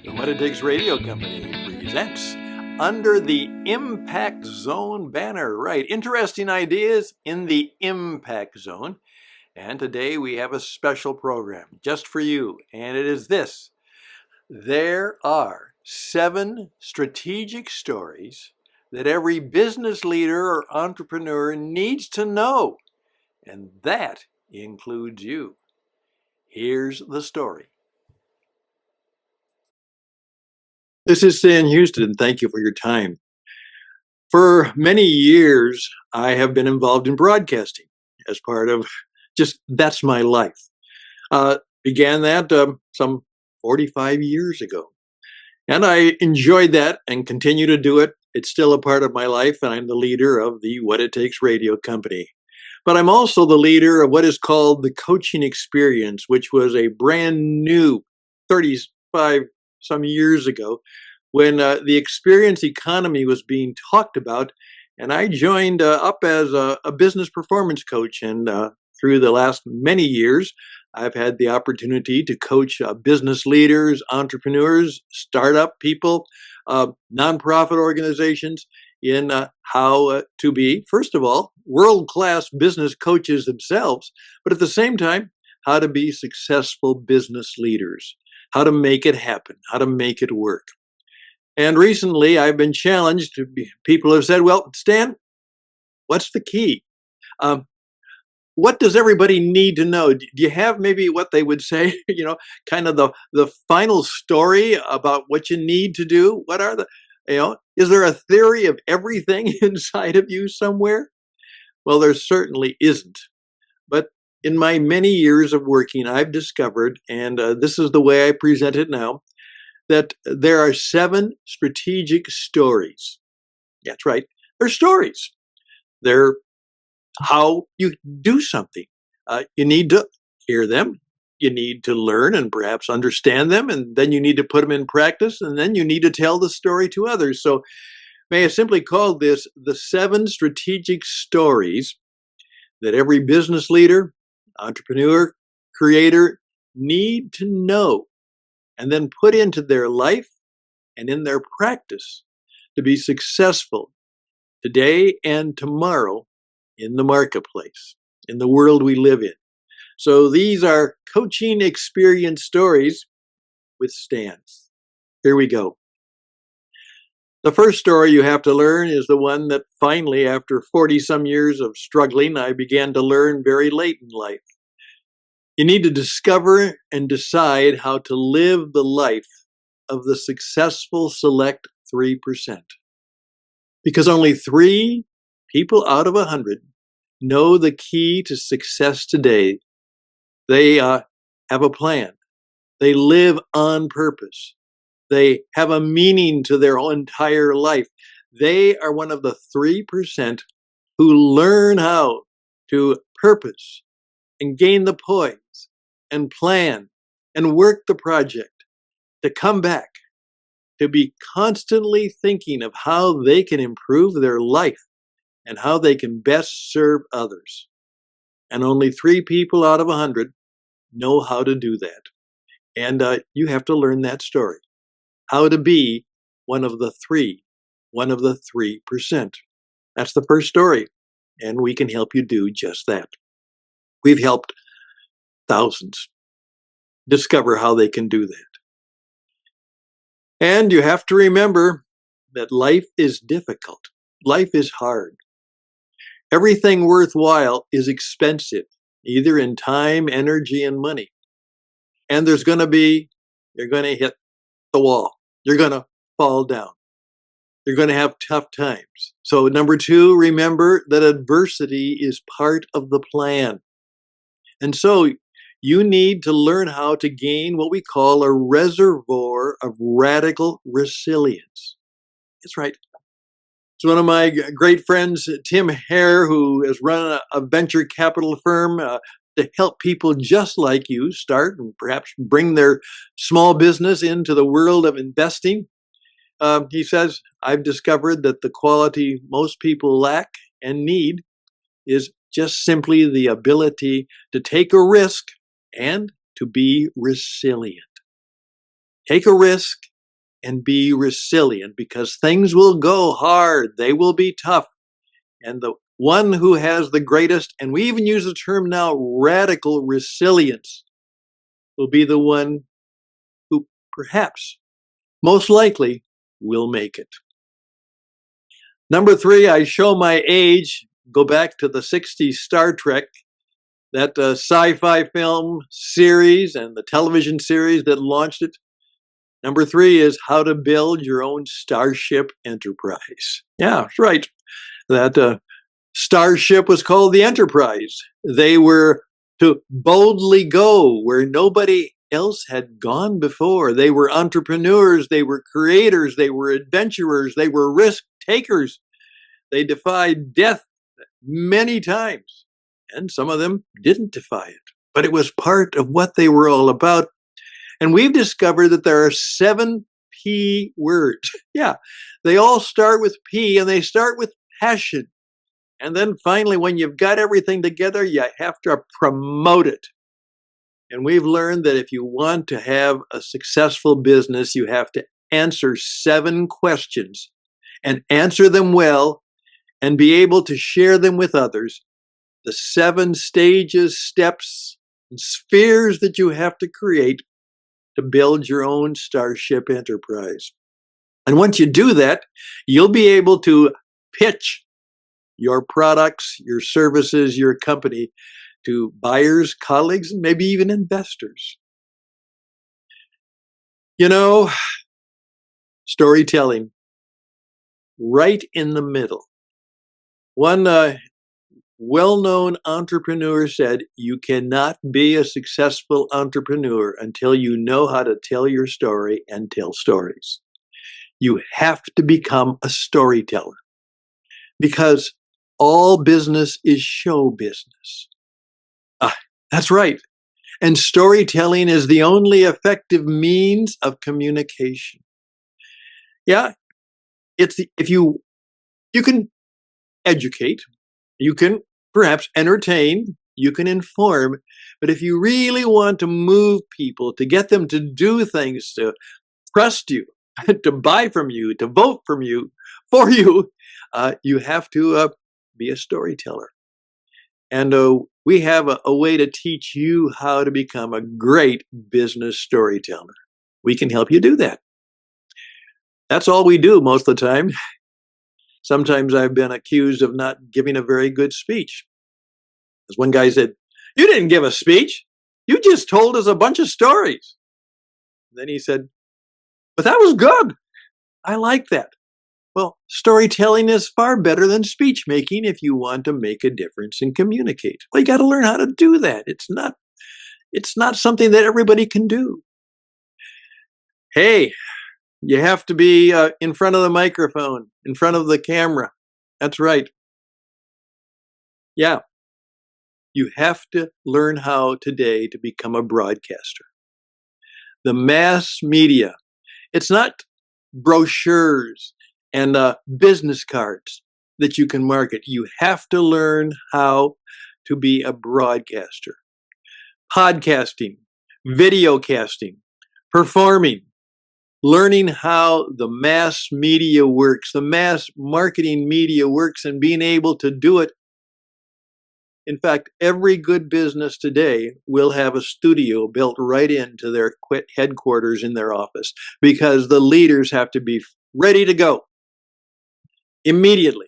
The What It Takes Radio Company presents Under the Impact Zone banner. Right, interesting ideas in the Impact Zone. And today we have a special program just for you. And it is this. There are 7 strategic stories that every business leader or entrepreneur needs to know. And that includes you. Here's the story. This is Stan Houston. Thank you for your time. For many years, I have been involved in broadcasting as part of that's my life. Began that some 45 years ago. And I enjoyed that and continue to do it. It's still a part of my life, and I'm the leader of the What It Takes Radio Company. But I'm also the leader of what is called the Coaching Experience, which was a brand new 35 some years ago when the experience economy was being talked about. And I joined up as a business performance coach. And through the last many years, I've had the opportunity to coach business leaders, entrepreneurs, startup people, nonprofit organizations in how to be, first of all, world-class business coaches themselves, but at the same time, how to be successful business leaders, how to make it happen, how to make it work. And recently, I've been challenged. People have said, well, Stan, what's the key? What does everybody need to know? Do you have maybe what they would say, kind of the final story about what you need to do? What are is there a theory of everything inside of you somewhere? Well, there certainly isn't. But in my many years of working, I've discovered, and this is the way I present it now, that there are 7 strategic stories. That's right. They're stories. They're how you do something. You need to hear them. You need to learn and perhaps understand them. And then you need to put them in practice. And then you need to tell the story to others. So may I simply call this the 7 strategic stories that every business leader, entrepreneur, creator need to know and then put into their life and in their practice to be successful today and tomorrow in the marketplace, in the world we live in. So these are coaching experience stories with Stan. Here we go. The first story you have to learn is the one that finally, after 40 some years of struggling, I began to learn very late in life. You need to discover and decide how to live the life of the successful select 3%. Because only 3 people out of 100 know the key to success today. They have a plan. They live on purpose. They have a meaning to their entire life. They are one of the 3% who learn how to purpose and gain the poise and plan and work the project, to come back, to be constantly thinking of how they can improve their life and how they can best serve others. And only 3 people out of 100 know how to do that. And you have to learn that story. How to be one of the 3%. That's the first story. And we can help you do just that. We've helped thousands discover how they can do that. And you have to remember that life is difficult. Life is hard. Everything worthwhile is expensive, either in time, energy, and money. And you're going to hit the wall. You're going to fall down. You're going to have tough times. So number 2, remember that adversity is part of the plan. And so you need to learn how to gain what we call a reservoir of radical resilience. That's right. It's one of my great friends, Tim Hare, who has run a venture capital firm to help people just like you start and perhaps bring their small business into the world of investing. He says, I've discovered that the quality most people lack and need is just simply the ability to take a risk and to be resilient. Take a risk and be resilient, because things will go hard. They will be tough. And the one who has the greatest, and we even use the term now, radical resilience, will be the one who perhaps, most likely, will make it. Number 3, I show my age. Go back to the 60s Star Trek, that sci-fi film series and the television series that launched it. Number 3 is how to build your own Starship Enterprise. Yeah, that's right. That Starship was called the Enterprise. They were to boldly go where nobody else had gone before. They were entrepreneurs, they were creators, they were adventurers, they were risk takers. They defied death many times, and some of them didn't defy it, but it was part of what they were all about. And we've discovered that there are 7 P words. Yeah, they all start with P, and they start with passion. And then finally, when you've got everything together, you have to promote it. And we've learned that if you want to have a successful business, you have to answer 7 questions and answer them well and be able to share them with others. The 7 stages, steps, and spheres that you have to create to build your own Starship Enterprise. And once you do that, you'll be able to pitch your products, your services, your company to buyers, colleagues, and maybe even investors. You know, storytelling, right in the middle. One well-known entrepreneur said, you cannot be a successful entrepreneur until you know how to tell your story and tell stories. You have to become a storyteller, because all business is show business. That's right. And storytelling is the only effective means of communication. Yeah, if you can educate, you can perhaps entertain, you can inform, but if you really want to move people, to get them to do things, to trust you, to buy from you, to vote for you, you have to be a storyteller. And we have a way to teach you how to become a great business storyteller. We can help you do that. That's all we do most of the time. Sometimes I've been accused of not giving a very good speech. As one guy said, "You didn't give a speech. You just told us a bunch of stories." Then he said, "But that was good. I like that." Well, storytelling is far better than speech making if you want to make a difference and communicate. Well, you got to learn how to do that. It's not something that everybody can do. Hey, you have to be in front of the microphone, in front of the camera. That's right. Yeah. You have to learn how today to become a broadcaster. The mass media, it's not brochures and business cards that you can market. You have to learn how to be a broadcaster. Podcasting, video casting, performing, learning how the mass media works, the mass marketing media works, and being able to do it. In fact, every good business today will have a studio built right into their headquarters in their office, because the leaders have to be ready to go immediately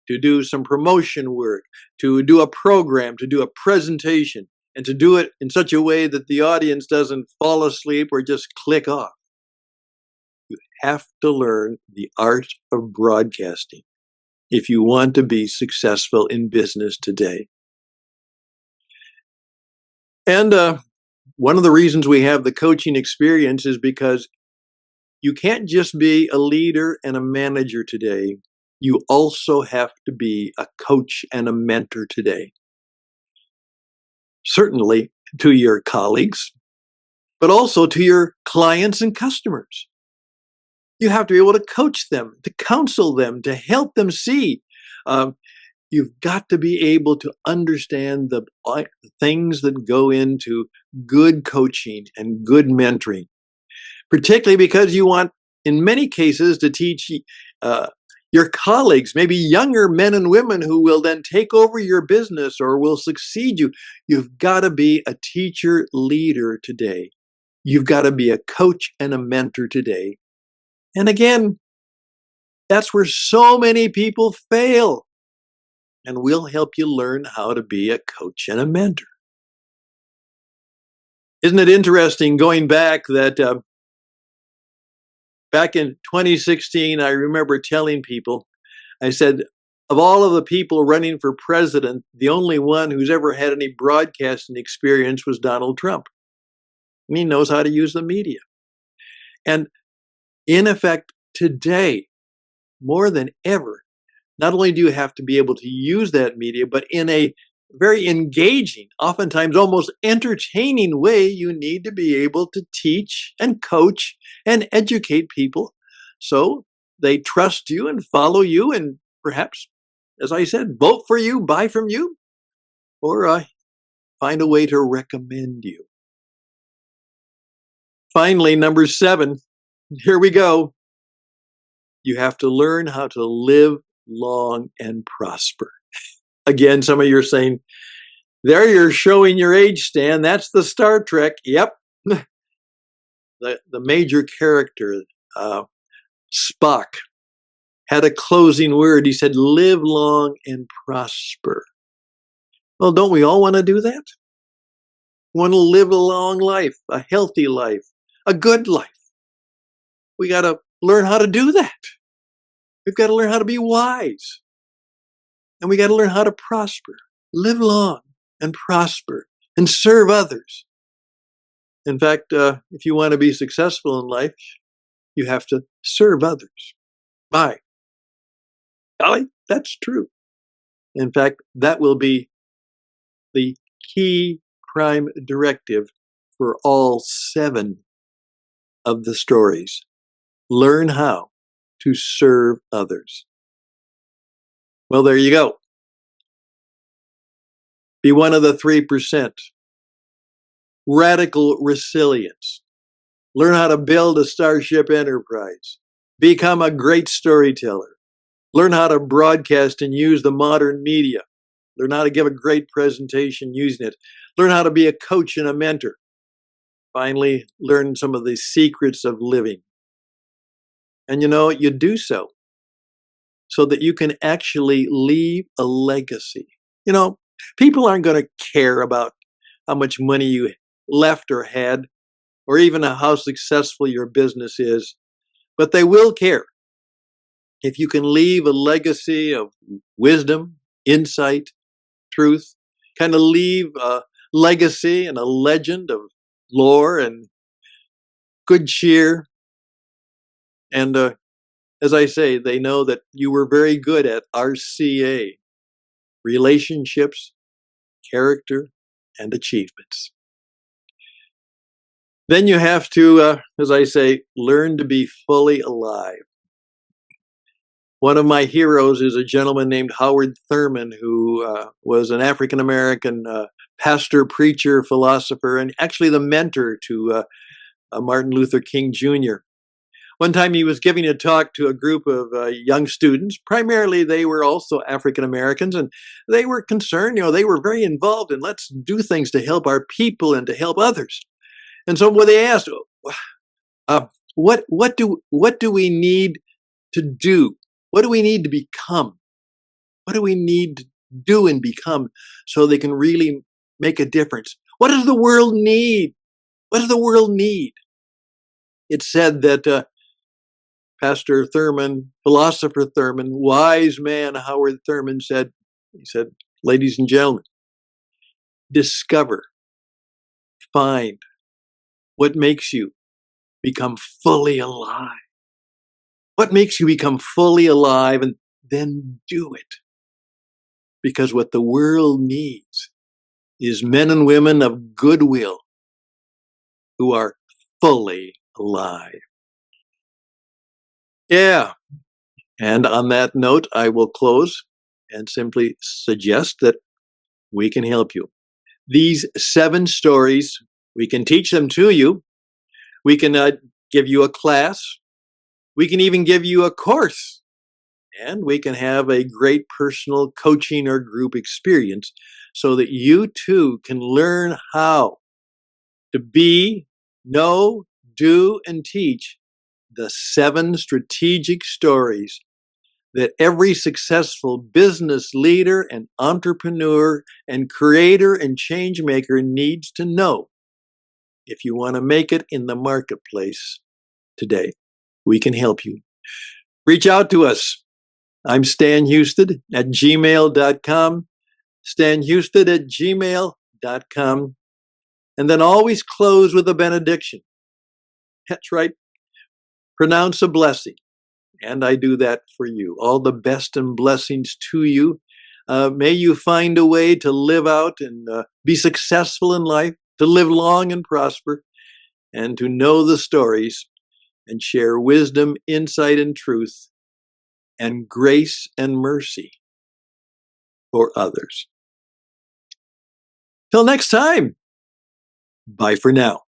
to do some promotion work, to do a program, to do a presentation, and to do it in such a way that the audience doesn't fall asleep or just click off. You have to learn the art of broadcasting if you want to be successful in business today. And one of the reasons we have the coaching experience is because you can't just be a leader and a manager today. You also have to be a coach and a mentor today. Certainly to your colleagues, but also to your clients and customers. You have to be able to coach them, to counsel them, to help them see. You've got to be able to understand the things that go into good coaching and good mentoring, particularly because you want in many cases to teach uh, your colleagues, maybe younger men and women who will then take over your business or will succeed you. You've got to be a teacher leader today. You've got to be a coach and a mentor today. And again, that's where so many people fail. And we'll help you learn how to be a coach and a mentor. Isn't it interesting going back that back in 2016, I remember telling people, I said, of all of the people running for president, the only one who's ever had any broadcasting experience was Donald Trump. And he knows how to use the media. And in effect, today, more than ever, not only do you have to be able to use that media, but in a very engaging, oftentimes almost entertaining way, you need to be able to teach and coach and educate people so they trust you and follow you and perhaps, as I said, vote for you, buy from you, or find a way to recommend you. Finally, number 7, here we go. You have to learn how to live long and prosper. Again, some of you are saying, there you're showing your age, Stan. That's the Star Trek. Yep. The major character, Spock, had a closing word. He said, live long and prosper. Well, don't we all want to do that? We want to live a long life, a healthy life, a good life. We got to learn how to do that. We've got to learn how to be wise. And we got to learn how to prosper, live long and prosper and serve others. In fact, if you want to be successful in life, you have to serve others. Bye. Golly, that's true. In fact, that will be the key prime directive for all 7 of the stories. Learn how to serve others. Well, there you go. Be one of the 3%. Radical resilience. Learn how to build a starship enterprise. Become a great storyteller. Learn how to broadcast and use the modern media. Learn how to give a great presentation using it. Learn how to be a coach and a mentor. Finally, learn some of the secrets of living. And you do so that you can actually leave a legacy. People aren't going to care about how much money you left or had, or even how successful your business is, but they will care if you can leave a legacy of wisdom, insight, truth, kind of leave a legacy and a legend of lore and good cheer. And as I say, they know that you were very good at RCA, relationships, character, and achievements. Then you have to, as I say, learn to be fully alive. One of my heroes is a gentleman named Howard Thurman, who was an African-American pastor, preacher, philosopher, and actually the mentor to Martin Luther King Jr. One time he was giving a talk to a group of young students. Primarily, they were also African-Americans, and they were concerned, they were very involved in let's do things to help our people and to help others. And so when they asked, what do we need to do? What do we need to become? What do we need to do and become so they can really make a difference? What does the world need? What does the world need? It said that Pastor Thurman, philosopher Thurman, wise man Howard Thurman said, ladies and gentlemen, discover, find what makes you become fully alive. What makes you become fully alive, and then do it. Because what the world needs is men and women of goodwill who are fully alive. Yeah. And on that note, I will close and simply suggest that we can help you. These 7 stories, we can teach them to you. We can give you a class. We can even give you a course, and we can have a great personal coaching or group experience so that you too can learn how to be, know, do, and teach the 7 strategic stories that every successful business leader and entrepreneur and creator and change maker needs to know if you want to make it in the marketplace today. We can help you. Reach out to us. I'm Stan Husted at gmail.com, stanhusted at gmail.com, and then always close with a benediction. That's right. Pronounce a blessing. And I do that for you. All the best and blessings to you. May you find a way to live out and be successful in life, to live long and prosper, and to know the stories and share wisdom, insight, and truth, and grace and mercy for others. Till next time, bye for now.